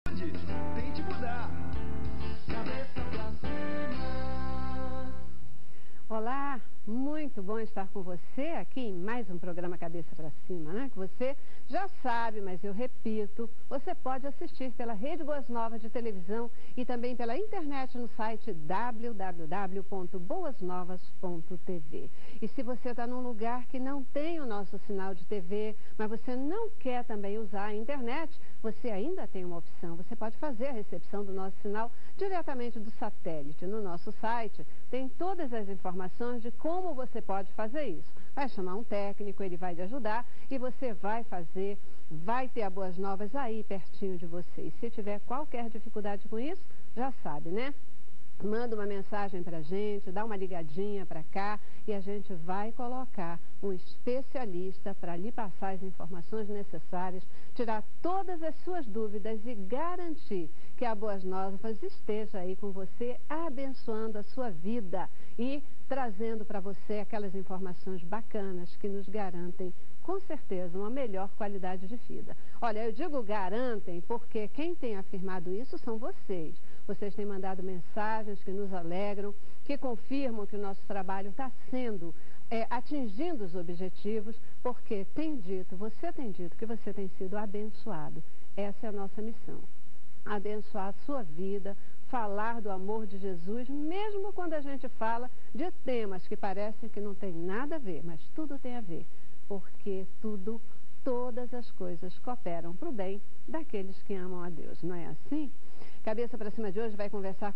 Tente mudar. Cabeça pra cima. Olá, muito bom estar com você aqui em mais um programa Cabeça para Cima, né? Que você já sabe, mas eu repito, você pode assistir pela Rede Boas Novas de televisão e também pela internet no site www.boasnovas.tv. E se você está num lugar que não tem o nosso sinal de TV, mas você não quer também usar a internet, você ainda tem uma opção. Você pode fazer a recepção do nosso sinal diretamente do satélite. No nosso site tem todas as informações de como você pode fazer isso. Vai chamar um técnico, ele vai te ajudar e você vai ter a Boas Novas aí pertinho de você. E se tiver qualquer dificuldade com isso, já sabe, né? Manda uma mensagem para a gente, dá uma ligadinha para cá e a gente vai colocar um especialista para lhe passar as informações necessárias, tirar todas as suas dúvidas e garantir que a Boas Novas esteja aí com você, abençoando a sua vida e trazendo para você aquelas informações bacanas que nos garantem, com certeza, uma melhor qualidade de vida. Olha, eu digo garantem porque quem tem afirmado isso são vocês. Vocês têm mandado mensagens que nos alegram, que confirmam que o nosso trabalho está atingindo os objetivos, porque você tem dito que você tem sido abençoado. Essa é a nossa missão. Abençoar a sua vida, falar do amor de Jesus, mesmo quando a gente fala de temas que parecem que não tem nada a ver, mas tudo tem a ver, porque todas as coisas cooperam para o bem daqueles que amam a Deus, não é assim? Cabeça para Cima de hoje vai conversar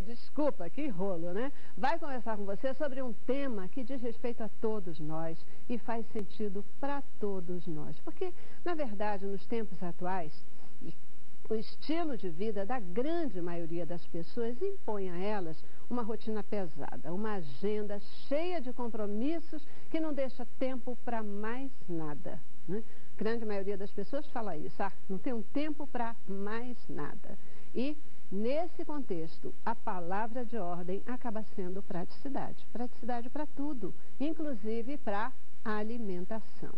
desculpa, que rolo, né? Vai conversar com você sobre um tema que diz respeito a todos nós e faz sentido para todos nós. Porque, na verdade, nos tempos atuais, o estilo de vida da grande maioria das pessoas impõe a elas uma rotina pesada, uma agenda cheia de compromissos que não deixa tempo para mais nada, né? A grande maioria das pessoas fala isso, não tem um tempo para mais nada. E, nesse contexto, a palavra de ordem acaba sendo praticidade. Praticidade para tudo, inclusive para a alimentação.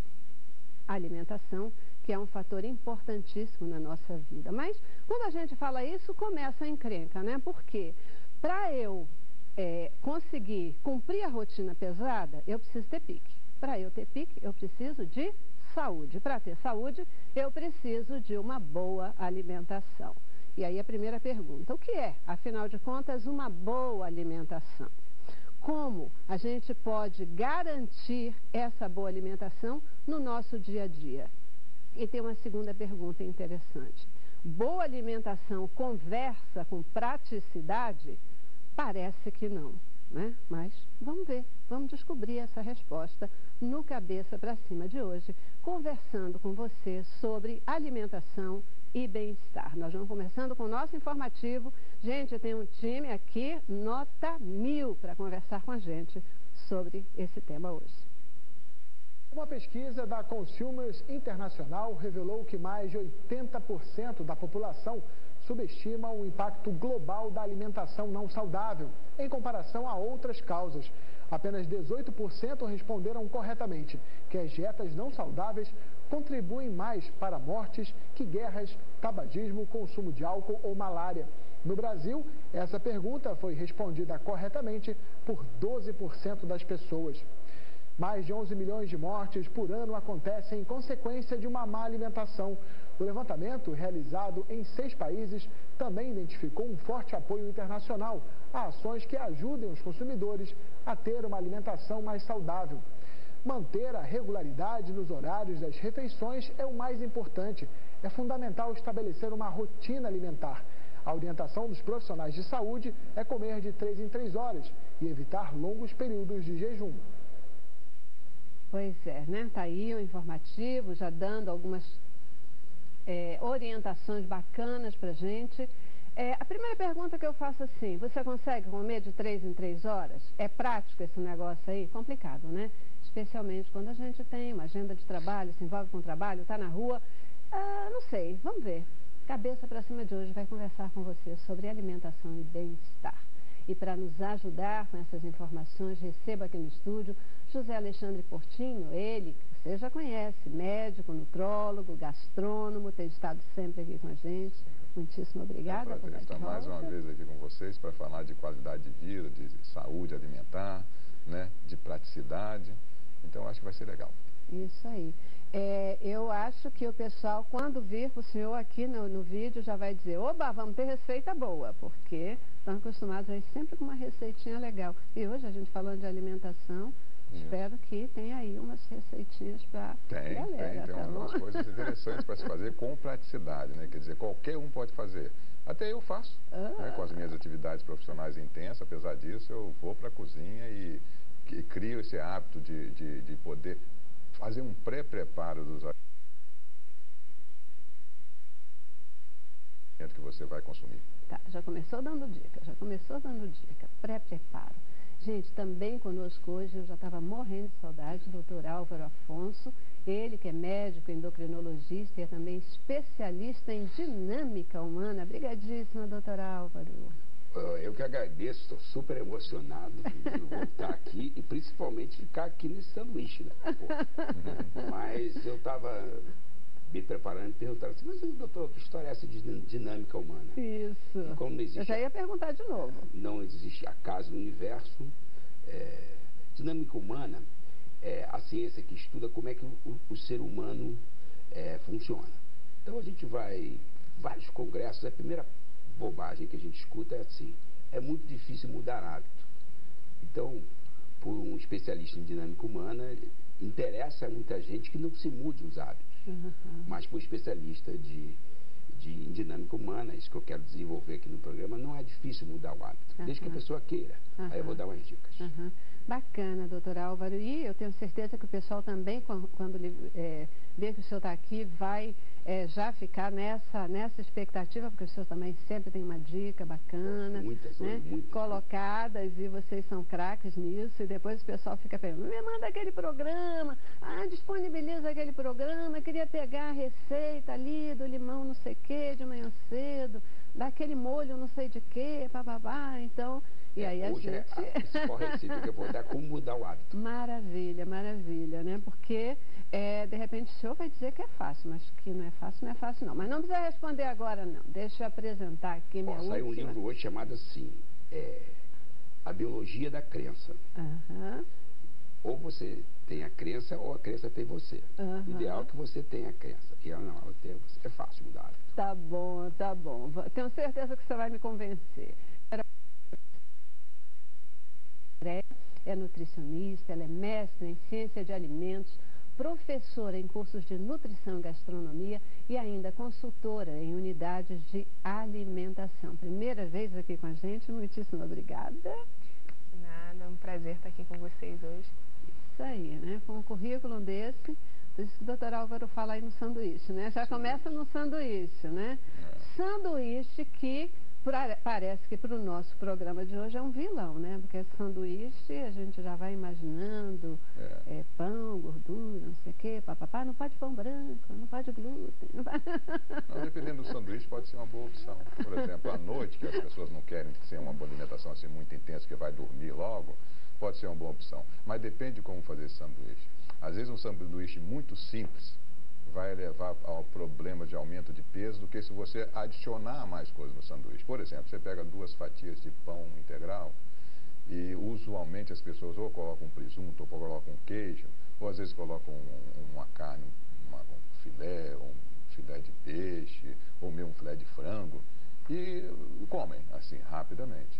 A alimentação, que é um fator importantíssimo na nossa vida. Mas, quando a gente fala isso, começa a encrenca, né? Por quê? Para eu conseguir cumprir a rotina pesada, eu preciso ter pique. Para eu ter pique, eu preciso de saúde. Para ter saúde, eu preciso de uma boa alimentação. E aí a primeira pergunta, o que é, afinal de contas, uma boa alimentação? Como a gente pode garantir essa boa alimentação no nosso dia a dia? E tem uma segunda pergunta interessante. Boa alimentação conversa com praticidade? Parece que não, né? Mas vamos ver, vamos descobrir essa resposta no Cabeça para Cima de hoje, conversando com você sobre alimentação e bem-estar. Nós vamos começando com o nosso informativo. Gente, tem um time aqui, nota 1000, para conversar com a gente sobre esse tema hoje. Uma pesquisa da Consumers Internacional revelou que mais de 80% da população subestima o impacto global da alimentação não saudável, em comparação a outras causas. Apenas 18% responderam corretamente que as dietas não saudáveis contribuem mais para mortes que guerras, tabagismo, consumo de álcool ou malária. No Brasil, essa pergunta foi respondida corretamente por 12% das pessoas. Mais de 11 milhões de mortes por ano acontecem em consequência de uma má alimentação. O levantamento, realizado em 6 países, também identificou um forte apoio internacional a ações que ajudem os consumidores a ter uma alimentação mais saudável. Manter a regularidade nos horários das refeições é o mais importante. É fundamental estabelecer uma rotina alimentar. A orientação dos profissionais de saúde é comer de 3 em 3 horas e evitar longos períodos de jejum. Pois é, né? Tá aí o informativo, já dando algumas orientações bacanas pra gente. A primeira pergunta que eu faço assim, você consegue comer de 3 em 3 horas? É prático esse negócio aí? Complicado, né? Especialmente quando a gente tem uma agenda de trabalho, se envolve com o trabalho, tá na rua. Não sei, vamos ver. Cabeça para Cima de hoje vai conversar com você sobre alimentação e bem-estar. E para nos ajudar com essas informações, receba aqui no estúdio José Alexandre Portinho, ele, você já conhece, médico, nutrólogo, gastrônomo, tem estado sempre aqui com a gente. Muitíssimo obrigada. É um prazer estar mais uma vez aqui com vocês para falar de qualidade de vida, de saúde alimentar, né, de praticidade. Então, acho que vai ser legal. Isso aí. Eu acho que o pessoal, quando vir o senhor aqui no vídeo, já vai dizer, oba, vamos ter receita boa, porque estão acostumados aí sempre com uma receitinha legal. E hoje a gente falando de alimentação, espero que tenha aí umas receitinhas para galera. Tem umas coisas interessantes para se fazer com praticidade, né? Quer dizer, qualquer um pode fazer. Até eu faço, né? Com as minhas atividades profissionais intensas, apesar disso, eu vou para a cozinha e crio esse hábito de poder fazer um pré-preparo dos alimentos que você vai consumir. Tá, já começou dando dica, pré-preparo. Gente, também conosco hoje, eu já estava morrendo de saudade, do Dr. Álvaro Afonso, ele que é médico, endocrinologista e é também especialista em dinâmica humana. Obrigadíssima, doutor Álvaro. Eu que agradeço, estou super emocionado de voltar aqui e principalmente ficar aqui nesse sanduíche, né? Mas eu estava me preparando e perguntando assim, mas doutor, que história é essa de dinâmica humana? Isso. E como não existe, eu já ia perguntar de novo. Não existe acaso no universo. Dinâmica humana é a ciência que estuda como é que o ser humano funciona. Então a gente vai vários congressos, a primeira bobagem que a gente escuta é assim, é muito difícil mudar hábito. Então, por um especialista em dinâmica humana, interessa a muita gente que não se mude os hábitos. Mas para o especialista em dinâmica humana, isso que eu quero desenvolver aqui no programa, não é difícil mudar o hábito, desde que a pessoa queira. Aí eu vou dar umas dicas. Bacana, doutor Álvaro. E eu tenho certeza que o pessoal também, quando ver que o senhor está aqui, vai já ficar nessa expectativa, porque o senhor também sempre tem uma dica bacana, muitas. colocadas, e vocês são craques nisso, e depois o pessoal fica perguntando, me manda aquele programa, disponibiliza aquele programa, eu queria pegar a receita ali do limão não sei o que, de manhã cedo, daquele molho não sei de que, bababá, então... E aí a hoje gente... é a principal receita que eu vou dar, como mudar o hábito. Maravilha, maravilha, né? Porque, de repente, o senhor vai dizer que é fácil, mas que não é fácil não. Mas não precisa responder agora, não. Deixa eu apresentar aqui minha última... Saiu um livro hoje chamado assim, A Biologia da Crença. Ou você tem a crença, ou a crença tem você. O ideal é que você tenha a crença. E ela não, é fácil mudar o hábito. Tá bom, tá bom. Tenho certeza que você vai me convencer. É nutricionista, ela é mestre em ciência de alimentos, professora em cursos de nutrição e gastronomia e ainda consultora em unidades de alimentação. Primeira vez aqui com a gente, muitíssimo obrigada. De nada, é um prazer estar aqui com vocês hoje. Isso aí, né? Com um currículo desse, por isso que o doutor Álvaro fala aí no sanduíche, né? Já começa no sanduíche, né? Sanduíche que... Parece que para o nosso programa de hoje é um vilão, né? Porque sanduíche a gente já vai imaginando pão, gordura, não sei o quê, papapá, não pode pão branco, não pode glúten. Não, dependendo do sanduíche, pode ser uma boa opção. Por exemplo, à noite, que as pessoas não querem ser uma alimentação assim muito intensa, que vai dormir logo, pode ser uma boa opção. Mas depende de como fazer esse sanduíche. Às vezes um sanduíche muito simples vai levar ao problema de aumento de peso do que se você adicionar mais coisas no sanduíche. Por exemplo, você pega 2 fatias de pão integral e usualmente as pessoas ou colocam um presunto, ou colocam um queijo, ou às vezes colocam uma carne, um filé, ou um filé de peixe, ou mesmo um filé de frango, e comem assim rapidamente.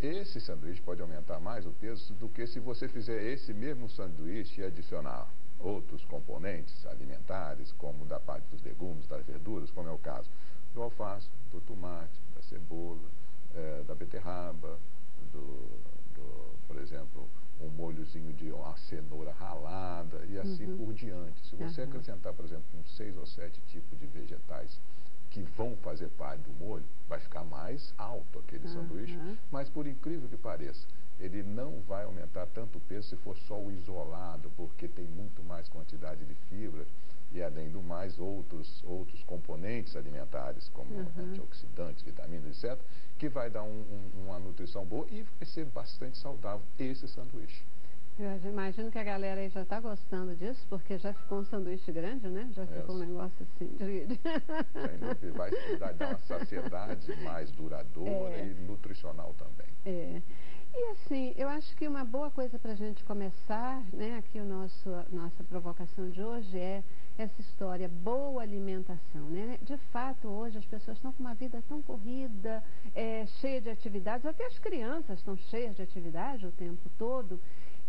Esse sanduíche pode aumentar mais o peso do que se você fizer esse mesmo sanduíche e adicionar outros componentes alimentares, como da parte dos legumes, das verduras, como é o caso do alface, do tomate, da cebola, da beterraba, por exemplo, um molhozinho de uma cenoura ralada e assim por diante. Se você acrescentar, por exemplo, uns 6 ou 7 tipos de vegetais que vão fazer parte do molho, vai ficar mais alto aquele sanduíche, mas por incrível que pareça, ele não vai aumentar tanto o peso se for só o isolado, porque tem muito mais quantidade de fibra e, além do mais, outros componentes alimentares, como antioxidantes, vitaminas, etc., que vai dar uma nutrição boa e vai ser bastante saudável esse sanduíche. Eu imagino que a galera aí já está gostando disso, porque já ficou um sanduíche grande, né? Já ficou um negócio assim de... Sem dúvida, vai dar uma saciedade mais duradoura e nutricional também. É. E assim, eu acho que uma boa coisa para a gente começar, né, aqui nossa provocação de hoje é essa história, boa alimentação, né? De fato, hoje as pessoas estão com uma vida tão corrida, cheia de atividades, até as crianças estão cheias de atividade o tempo todo,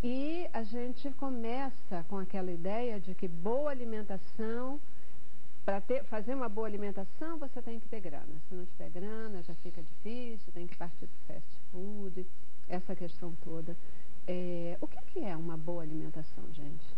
e a gente começa com aquela ideia de que boa alimentação, para fazer uma boa alimentação, você tem que ter grana. Se não tiver grana, já fica difícil, tem que partir para fast food, essa questão toda. O que é uma boa alimentação, gente?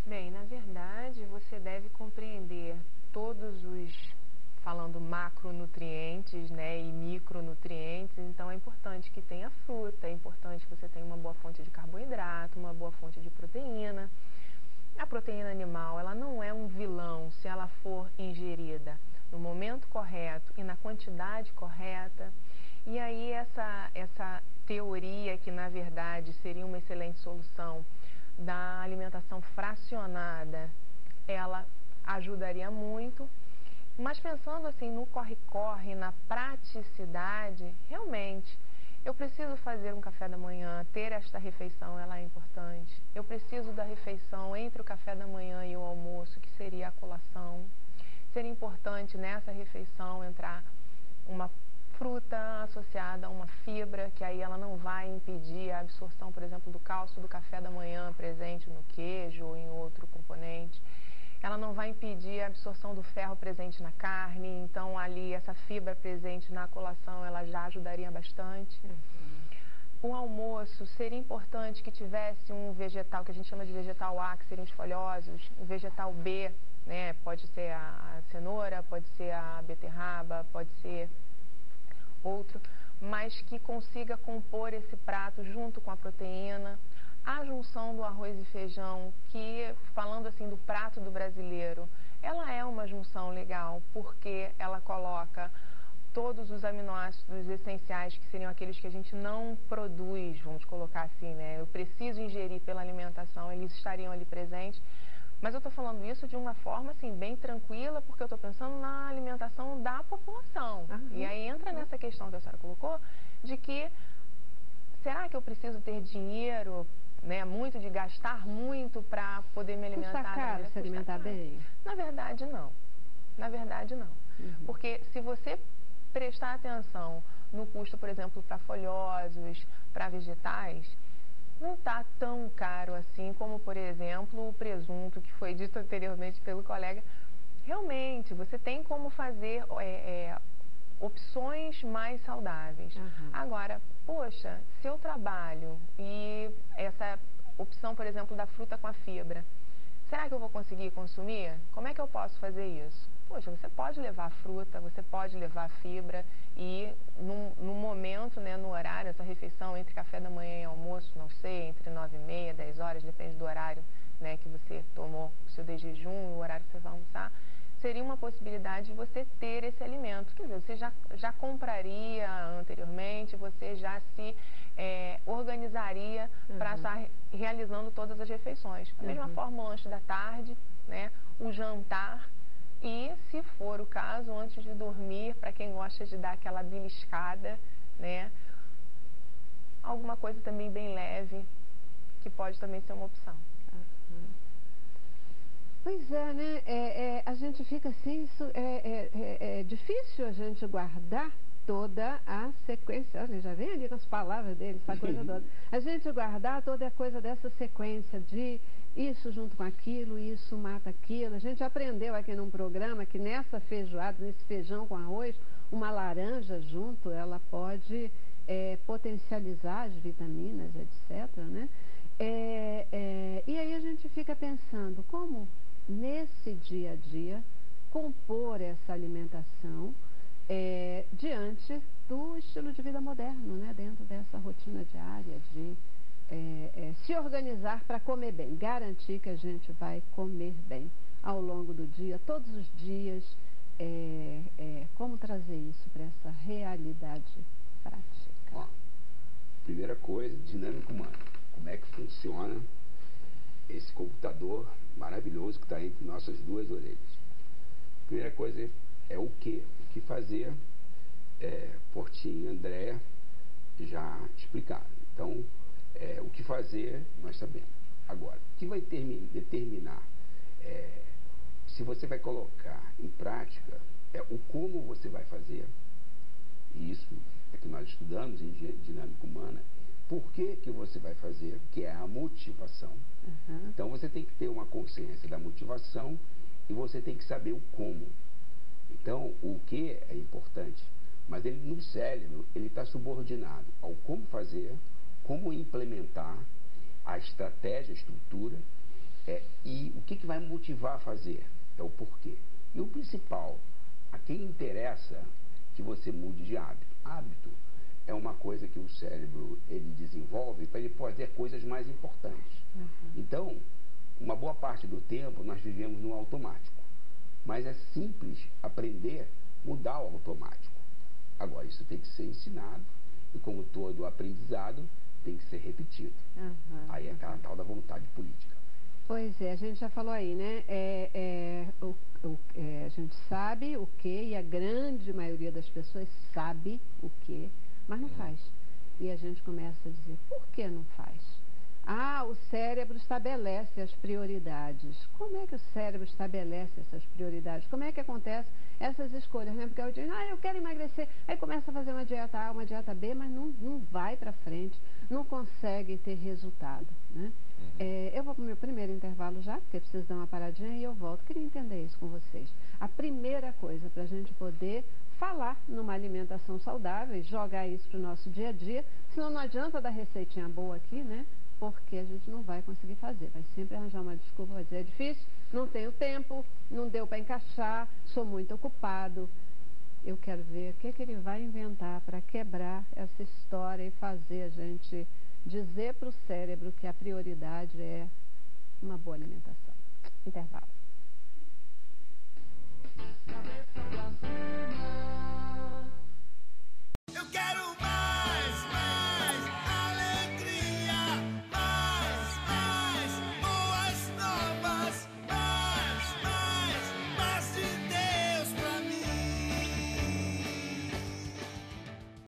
Bem, na verdade, você deve compreender todos os, falando macronutrientes, né, e micronutrientes. Então é importante que tenha fruta, é importante que você tenha uma boa fonte de carboidrato, uma boa fonte de proteína. A proteína animal, ela não é um vilão se ela for ingerida no momento correto e na quantidade correta. E aí essa teoria que, na verdade, seria uma excelente solução da alimentação fracionada, ela ajudaria muito. Mas pensando assim no corre-corre, na praticidade, realmente, eu preciso fazer um café da manhã, ter esta refeição, ela é importante. Eu preciso da refeição entre o café da manhã e o almoço, que seria a colação. Seria importante nessa refeição entrar uma fruta associada a uma fibra, que aí ela não vai impedir a absorção, por exemplo, do cálcio do café da manhã presente no queijo ou em outro componente. Ela não vai impedir a absorção do ferro presente na carne, então ali essa fibra presente na colação, ela já ajudaria bastante. O almoço, seria importante que tivesse um vegetal, que a gente chama de vegetal A, que seriam os folhosos, o vegetal B, né, pode ser a cenoura, pode ser a beterraba, pode ser outro, mas que consiga compor esse prato junto com a proteína. A junção do arroz e feijão, que, falando assim do prato do brasileiro, ela é uma junção legal, porque ela coloca todos os aminoácidos essenciais, que seriam aqueles que a gente não produz, vamos colocar assim, né? Eu preciso ingerir pela alimentação, eles estariam ali presentes. Mas eu estou falando isso de uma forma assim, bem tranquila, porque eu estou pensando na alimentação da população. E aí entra nessa questão que a senhora colocou, de que será que eu preciso ter dinheiro, né, muito, de gastar muito para poder me alimentar? Custa caro se alimentar bem? Na verdade, não. Na verdade, não. Porque se você prestar atenção no custo, por exemplo, para folhosos, para vegetais, não está tão caro assim como, por exemplo, o presunto, que foi dito anteriormente pelo colega. Realmente, você tem como fazer opções mais saudáveis. Agora, poxa, se eu trabalho e essa opção, por exemplo, da fruta com a fibra, será que eu vou conseguir consumir? Como é que eu posso fazer isso? Poxa, você pode levar a fruta, você pode levar a fibra e no momento, né, no horário, essa refeição entre café da manhã e almoço, não sei, entre 9h30 e 10 horas, depende do horário, né, que você tomou o seu de jejum e o horário que você vai almoçar, seria uma possibilidade de você ter esse alimento. Quer dizer, você já compraria anteriormente, você já se organizaria para estar realizando todas as refeições. Da mesma forma, o lanche da tarde, né, o jantar. E, se for o caso, antes de dormir, para quem gosta de dar aquela beliscada, né, alguma coisa também bem leve, que pode também ser uma opção. Pois é, né? A gente fica assim, é difícil a gente guardar toda a sequência. Olha, já vem ali com as palavras dele, essa coisa toda. A gente guardar toda a coisa dessa sequência de isso junto com aquilo, isso mata aquilo. A gente aprendeu aqui num programa que nessa feijoada, nesse feijão com arroz, uma laranja junto, ela pode potencializar as vitaminas, etc., né? E aí a gente fica pensando como nesse dia a dia compor essa alimentação diante do estilo de vida moderno, né? Dentro dessa rotina diária de se organizar para comer bem, garantir que a gente vai comer bem ao longo do dia, todos os dias, como trazer isso para essa realidade prática? Ó, Primeira coisa, dinâmica humana. Como é que funciona esse computador maravilhoso que está entre nossas duas orelhas? Primeira coisa é o que fazer. Portinho e Andréa já explicaram. Então, o que fazer nós sabemos. Agora, o que vai determinar se você vai colocar em prática é o como você vai fazer. E isso é que nós estudamos em dinâmica humana. Por que você vai fazer, que é a motivação. Então você tem que ter uma consciência da motivação e você tem que saber o como. Então o que é importante, mas ele no cérebro ele está subordinado ao como fazer, como implementar a estratégia, a estrutura, e o que vai motivar a fazer, é o porquê. E o principal, a quem interessa que você mude de hábito. Hábito é uma coisa que o cérebro ele desenvolve para ele fazer coisas mais importantes. Então, uma boa parte do tempo nós vivemos no automático. Mas é simples aprender a mudar o automático. Agora, isso tem que ser ensinado e, como todo aprendizado, tem que ser repetido. Aí é aquela tal da vontade política. Pois é, a gente já falou aí, né? A gente sabe o que, e a grande maioria das pessoas sabe o que, mas não faz. E a gente começa a dizer, por que não faz? O cérebro estabelece as prioridades. Como é que o cérebro estabelece essas prioridades? Como é que acontece essas escolhas, né? Porque eu digo, eu quero emagrecer. Aí começa a fazer uma dieta A, uma dieta B, mas não vai para frente, não consegue ter resultado, né? Eu vou para o meu primeiro intervalo já, porque preciso dar uma paradinha e eu volto. Queria entender isso com vocês. A primeira coisa para a gente poder falar numa alimentação saudável e jogar isso para o nosso dia a dia, senão não adianta dar receitinha boa aqui, né? Porque a gente não vai conseguir fazer. Vai sempre arranjar uma desculpa, vai dizer, é difícil, não tenho tempo, não deu para encaixar, sou muito ocupado. Eu quero ver o que ele vai inventar para quebrar essa história e fazer a gente dizer para o cérebro que a prioridade é uma boa alimentação. Intervalo. Cabeça pra